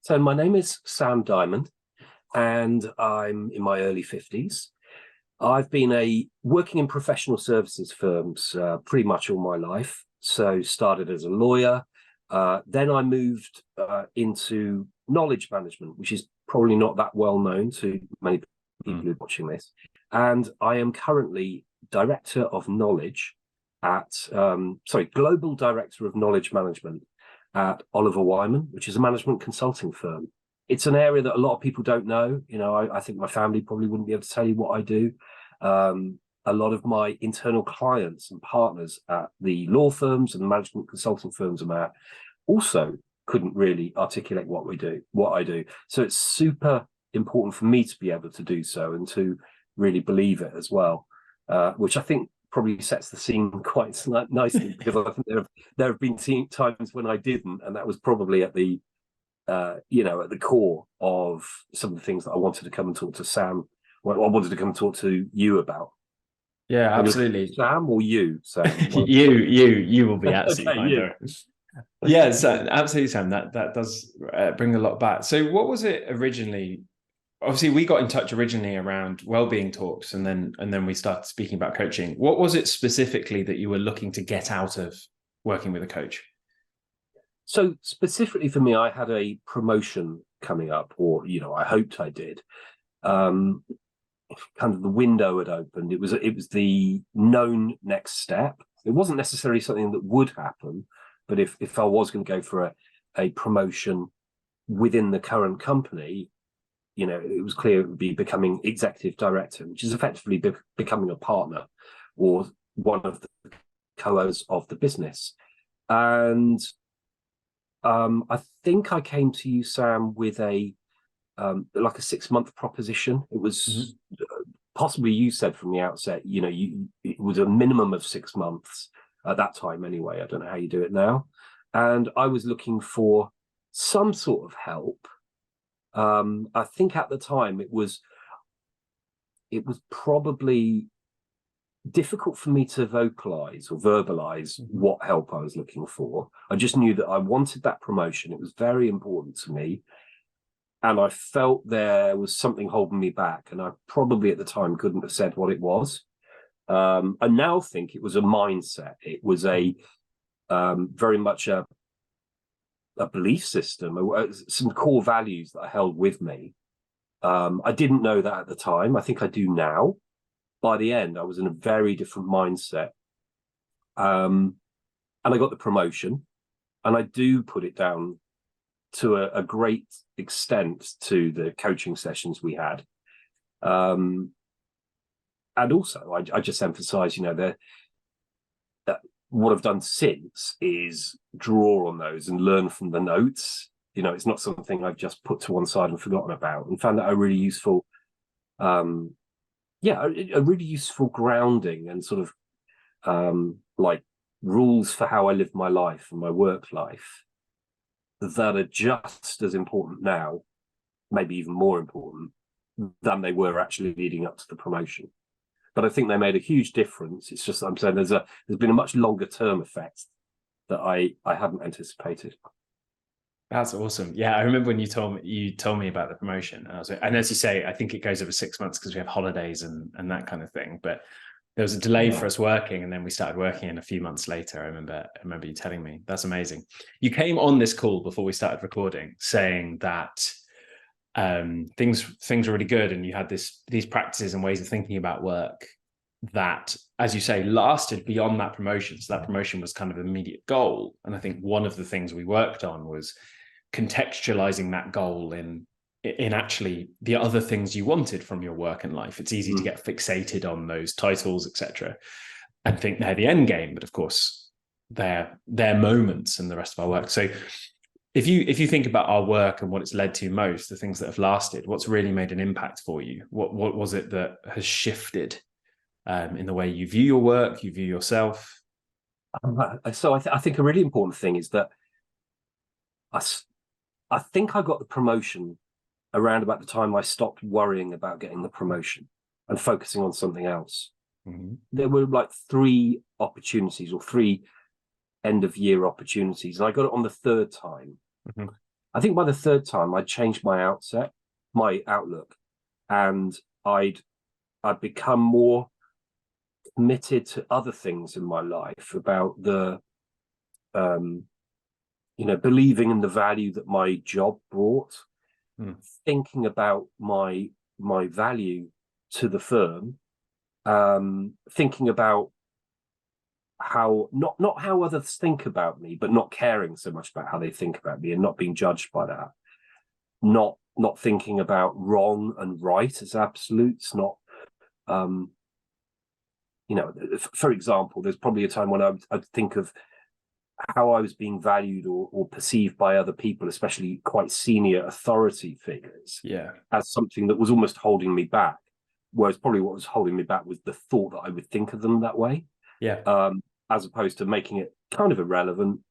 So my name is Sam Dimond, and I'm in my early 50s. I've been working in professional services firms pretty much all my life. So started as a lawyer, then I moved into knowledge management, which is probably not that well known to many people who are watching this. And I am currently Director of Knowledge Global Director of Knowledge Management at Oliver Wyman, which is a management consulting firm. It's an area that a lot of people don't know. I think my family probably wouldn't be able to tell you what I do. A lot of my internal clients and partners at the law firms and the management consulting firms I'm at also couldn't really articulate what I do. So it's super important for me to be able to do so and to really believe it as well, which I think probably sets the scene quite nicely, because I think there have been times when I didn't, and that was probably at the at the core of some of the things that I wanted to come and talk to Sam. Well, I wanted to come and talk to you about. Yeah, absolutely. Sam or you, Sam? You will be absolutely Okay, fine. you. Yeah, so absolutely, Sam. That does bring a lot back. So, what was it originally? Obviously, we got in touch originally around well-being talks, and then we started speaking about coaching. What was it specifically that you were looking to get out of working with a coach? So specifically for me, I had a promotion coming up, or I hoped I did. Kind of the window had opened. It was the known next step. It wasn't necessarily something that would happen, but if I was going to go for a promotion within the current company, it was clear it would be becoming executive director, which is effectively becoming a partner or one of the co-owners of the business. And I think I came to you, Sam, with like a 6-month proposition. It was possibly, you said from the outset, it was a minimum of 6 months at that time anyway. I don't know how you do it now. And I was looking for some sort of help. I think at the time it was probably difficult for me to verbalize what help I was looking for. I just knew that I wanted that promotion. It was very important to me. And I felt there was something holding me back. And I probably at the time couldn't have said what it was. I now think it was a mindset. It was very much a belief system, some core values that I held with me. I didn't know that at the time. I think I do now. By the end, I was in a very different mindset. And I got the promotion, and I do put it down to a great extent to the coaching sessions we had. And also, I just emphasize, that what I've done since is draw on those and learn from the notes. It's not something I've just put to one side and forgotten about, and found that a really useful, a really useful grounding and sort of like rules for how I live my life and my work life that are just as important now, maybe even more important than they were actually leading up to the promotion. But I think they made a huge difference. It's just, I'm saying there's been a much longer term effect that I hadn't anticipated. That's awesome. Yeah, I remember when you told me about the promotion, and as you say, I think it goes over 6 months because we have holidays and that kind of thing. But there was a delay for us working, and then we started working. And a few months later, I remember you telling me. That's amazing. You came on this call before we started recording, saying that things were really good, and you had these practices and ways of thinking about work that, as you say, lasted beyond that promotion. So that promotion was kind of an immediate goal. And I think one of the things we worked on was contextualizing that goal in actually the other things you wanted from your work and life. It's easy to get fixated on those titles, etc., and think they're the end game, but of course they're moments in the rest of our work. So if you think about our work and what it's led to most, the things that have lasted, what's really made an impact for you? What was it that has shifted in the way you view your work, you view yourself? So I think a really important thing is that I think I got the promotion around about the time I stopped worrying about getting the promotion and focusing on something else. There were like 3 opportunities or 3 end of year opportunities, and I got it on the 3rd time. I think by the third time I changed my outlook, and I'd become more committed to other things in my life, about the believing in the value that my job brought, thinking about my value to the firm, thinking about how not how others think about me, but not caring so much about how they think about me and not being judged by that, not thinking about wrong and right as absolutes, not for example, there's probably a time when I'd think of how I was being valued or perceived by other people, especially quite senior authority figures, as something that was almost holding me back. Whereas probably what was holding me back was the thought that I would think of them that way. As opposed to making it kind of irrelevant,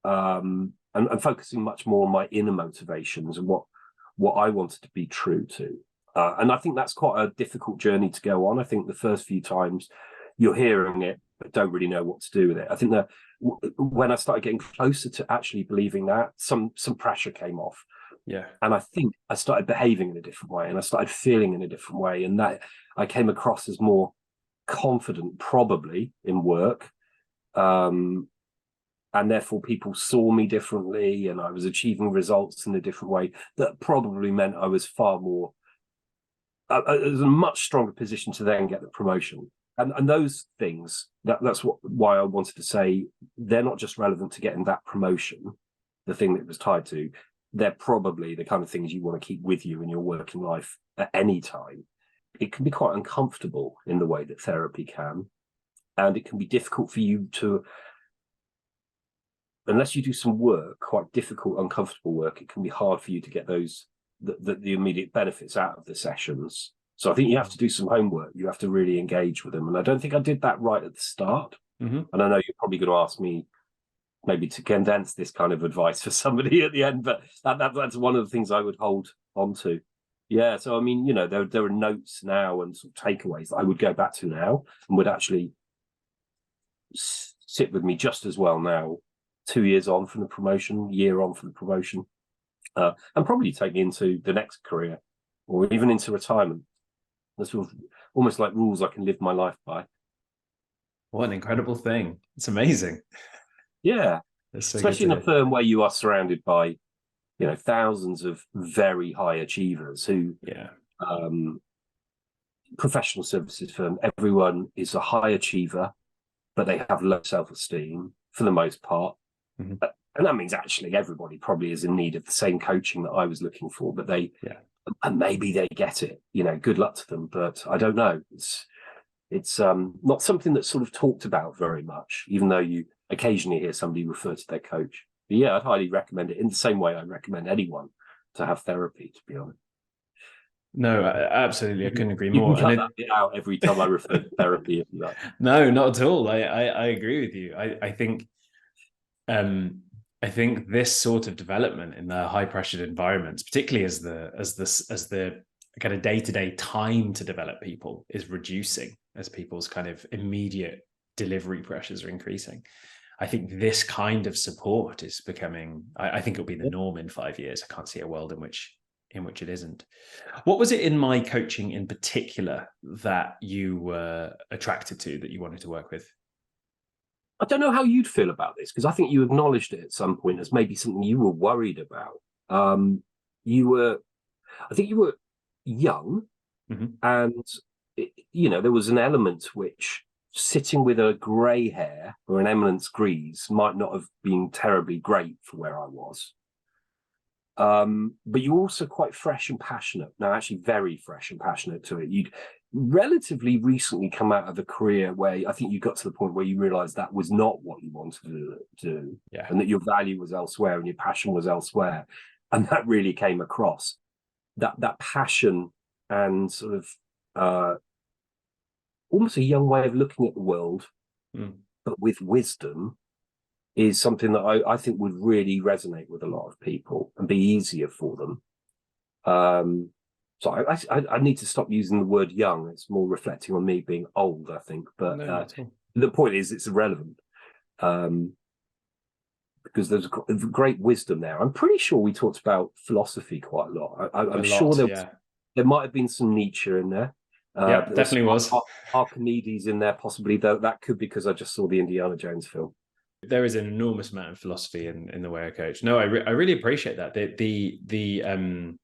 and focusing much more on my inner motivations and what I wanted to be true to. And I think that's quite a difficult journey to go on. I think the first few times you're hearing it, but don't really know what to do with it. I think that when I started getting closer to actually believing that, some pressure came off. And I think I started behaving in a different way, and I started feeling in a different way. And that I came across as more confident, probably, in work. And therefore people saw me differently, and I was achieving results in a different way that probably meant I was far more, I was in a much stronger position to then get the promotion. And those things, that's why I wanted to say they're not just relevant to getting that promotion, the thing that it was tied to. They're probably the kind of things you want to keep with you in your working life at any time. It can be quite uncomfortable in the way that therapy can, and it can be difficult for you to, unless you do some work, quite difficult, uncomfortable work, it can be hard for you to get those the immediate benefits out of the sessions. So I think you have to do some homework. You have to really engage with them. And I don't think I did that right at the start. And I know you're probably going to ask me maybe to condense this kind of advice for somebody at the end, but that's one of the things I would hold on to. Yeah. So, I mean, there are notes now and sort of takeaways that I would go back to now and would actually sit with me just as well now, 2 years on from the promotion, year on from the promotion, and probably take me into the next career or even into retirement. That's sort of almost like rules I can live my life by. What an incredible thing. It's amazing. Yeah. So especially in a firm where you are surrounded by, thousands of very high achievers who, professional services firm, everyone is a high achiever, but they have low self-esteem for the most part. And that means actually everybody probably is in need of the same coaching that I was looking for, but and maybe they get it, good luck to them, but I don't know. It's not something that's sort of talked about very much, even though you occasionally hear somebody refer to their coach. But yeah, I'd highly recommend it in the same way I recommend anyone to have therapy, to be honest. No, absolutely. I couldn't agree more. You can cut that bit out every time I refer to therapy, if you like. No, not at all. I agree with you. I think this sort of development in the high pressured environments, particularly as the kind of day-to-day time to develop people is reducing, as people's kind of immediate delivery pressures are increasing. I think this kind of support is becoming, I think it'll be the norm in 5 years. I can't see a world in which it isn't. What was it in my coaching in particular that you were attracted to, that you wanted to work with? I don't know how you'd feel about this, because I think you acknowledged it at some point as maybe something you were worried about. I think you were young, and there was an element which, sitting with a grey hair or an eminence grise, might not have been terribly great for where I was. But you're also quite fresh and passionate. Now, actually very fresh and passionate to it. You'd relatively recently come out of a career where I think you got to the point where you realized that was not what you wanted to do, and that your value was elsewhere and your passion was elsewhere. And that really came across. That passion and sort of almost a young way of looking at the world, but with wisdom, is something that I think would really resonate with a lot of people and be easier for them. So I need to stop using the word young. It's more reflecting on me being old, I think. But the point is, it's irrelevant, because because there's great wisdom there. I'm pretty sure we talked about philosophy quite a lot. I'm sure there might have been some Nietzsche in there. Yeah, definitely was. Archimedes in there, possibly, though that could be because I just saw the Indiana Jones film. There is an enormous amount of philosophy in the way I coach. No, I really appreciate that. The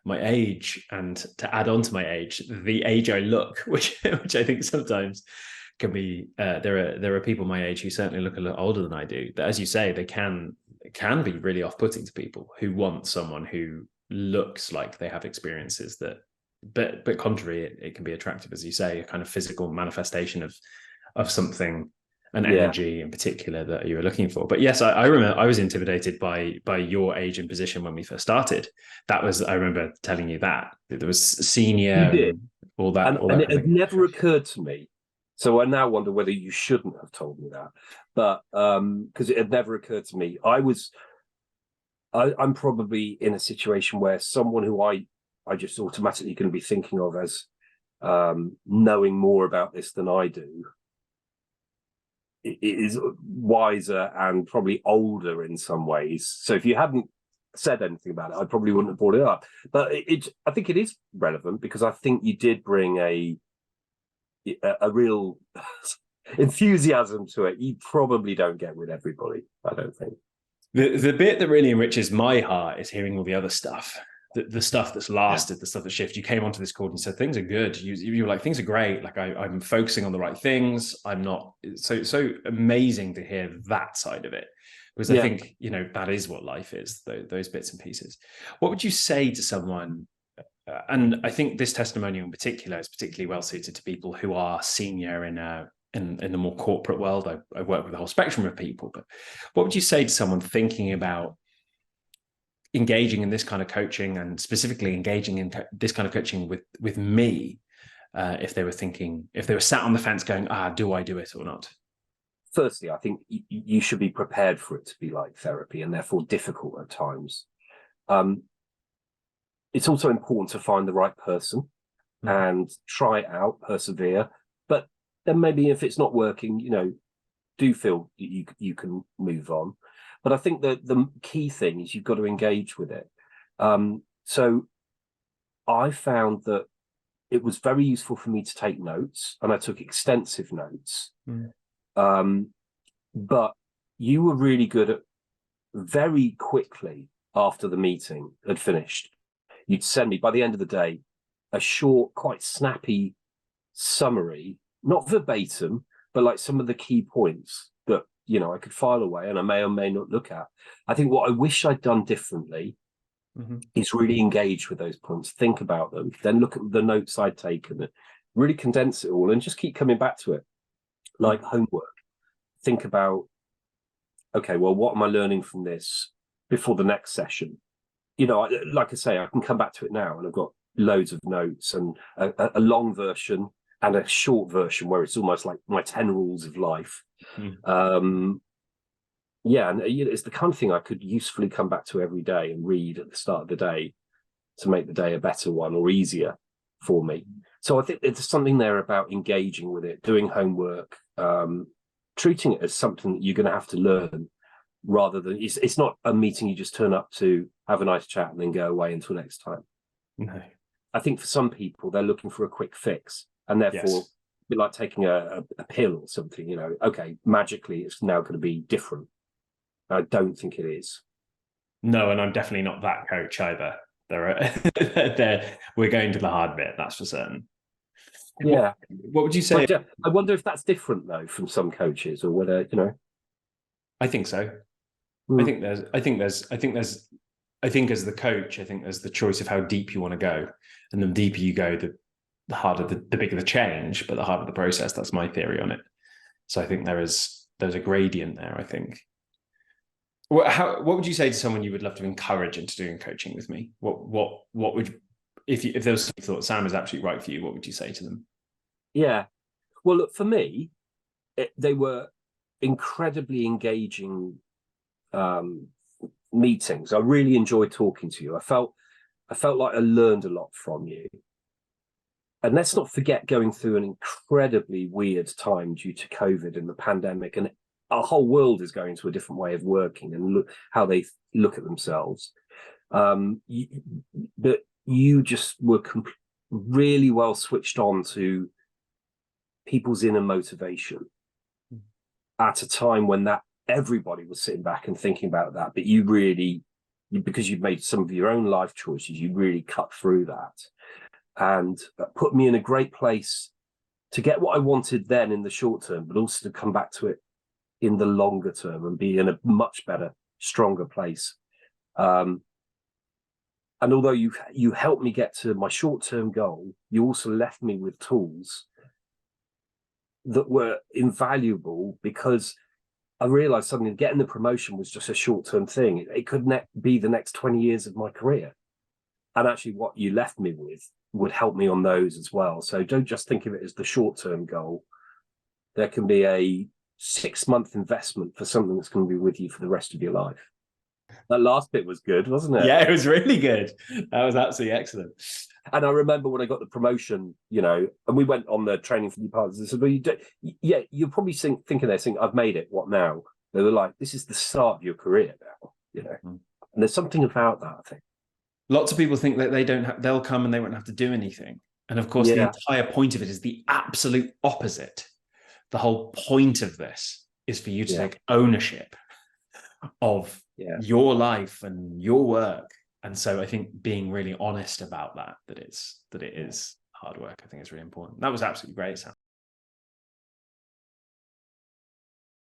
my age, and to add on to my age, the age I look, which I think sometimes can be there are people my age who certainly look a little older than I do. But as you say, they can be really off-putting to people who want someone who looks like they have experiences that, but contrary, it can be attractive, as you say, a kind of physical manifestation of something, an energy in particular that you were looking for. But yes, I remember I was intimidated by your age and position when we first started. I remember telling you that there was senior, you did. all that, and it had never occurred to me. So I now wonder whether you shouldn't have told me that, but because it had never occurred to me. I'm probably in a situation where someone who I just automatically going to be thinking of as knowing more about this than I do is wiser and probably older in some ways. So if you hadn't said anything about it, I probably wouldn't have brought it up. But I think it is relevant because I think you did bring a real enthusiasm to it. You probably don't get with everybody, I don't think. The bit that really enriches my heart is hearing all the other stuff, the stuff that's lasted, the stuff that shifted. You came onto this call and said things are good. You were like, things are great. Like I'm focusing on the right things. I'm not so amazing to hear that side of it, because I think that is what life is. Those bits and pieces. What would you say to someone? And I think this testimonial in particular is particularly well suited to people who are senior in the more corporate world. I work with a whole spectrum of people, but what would you say to someone thinking about engaging in this kind of coaching, and specifically engaging in this kind of coaching with me, if they were sat on the fence going, do I do it or not? Firstly, I think you should be prepared for it to be like therapy and therefore difficult at times. It's also important to find the right person and try it out, persevere. But then maybe if it's not working, do feel you can move on. But I think that the key thing is you've got to engage with it. So I found that it was very useful for me to take notes, and I took extensive notes. But you were really good at very quickly after the meeting had finished, you'd send me, by the end of the day, a short, quite snappy summary, not verbatim, but like some of the key points that, I could file away and I may or may not look at. I think what I wish I'd done differently is really engage with those points, think about them, then look at the notes I'd taken, really condense it all and just keep coming back to it. Like homework. Think about, okay, well, what am I learning from this before the next session? Like I say, I can come back to it now and I've got loads of notes and a long version and a short version where it's almost like my 10 rules of life. And it's the kind of thing I could usefully come back to every day and read at the start of the day to make the day a better one or easier for me. So I think there's something there about engaging with it, doing homework, treating it as something that you're going to have to learn, rather than it's not a meeting you just turn up to, have a nice chat and then go away until next time. No. I think for some people, they're looking for a quick fix, and therefore be like taking a pill or something, okay, magically it's now going to be different. I don't think it is. No, and I'm definitely not that coach either. We're going to the hard bit, that's for certain. Yeah. What would you say? I wonder if that's different though from some coaches, or whether, I think so. I think as the coach, I think there's the choice of how deep you want to go. And the deeper you go, the harder, the bigger the change, but the harder the process. That's my theory on it. So I think there's a gradient there, I think. What would you say to someone you would love to encourage into doing coaching with me? What would, if there was something you thought Sam is absolutely right for you, what would you say to them? Yeah. Well, look, for me, they were incredibly engaging meetings. I really enjoyed talking to you. I felt like I learned a lot from you. And let's not forget going through an incredibly weird time due to COVID and the pandemic, and our whole world is going to a different way of working and look how they look at themselves. But you just were really well switched on to people's inner motivation at a time when that everybody was sitting back and thinking about that. But you really, because you've made some of your own life choices, you really cut through that and put me in a great place to get what I wanted then in the short term, but also to come back to it in the longer term and be in a much better, stronger place. And although you helped me get to my short-term goal, you also left me with tools that were invaluable, because I realized suddenly getting the promotion was just a short-term thing. It could be the next 20 years of my career. And actually what you left me with would help me on those as well. So don't just think of it as the short-term goal. There can be a 6-month investment for something that's going to be with you for the rest of your life. That last bit was good, wasn't it? Yeah, it was really good. That was absolutely excellent. And I remember when I got the promotion, and we went on the training for new partners. I said, well, you're probably thinking they're saying, I've made it, what now? They were like, this is the start of your career now, And there's something about that, I think. Lots of people think that they'll come and they won't have to do anything. And of course, the entire point of it is the absolute opposite. The whole point of this is for you to take ownership of your life and your work. And so I think being really honest about that it is hard work, I think is really important. That was absolutely great, Sam.